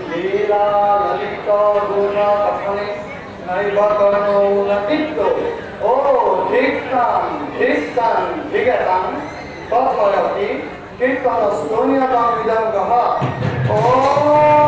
লীলা ললিত গুণ কথনে নৈব কর্ণো নৃত্য ও ধিক্কাং ধিক্কাং ধিগতাং তৎফলতি কীর্তন স্তোণীয়তাং ইদং গহ ও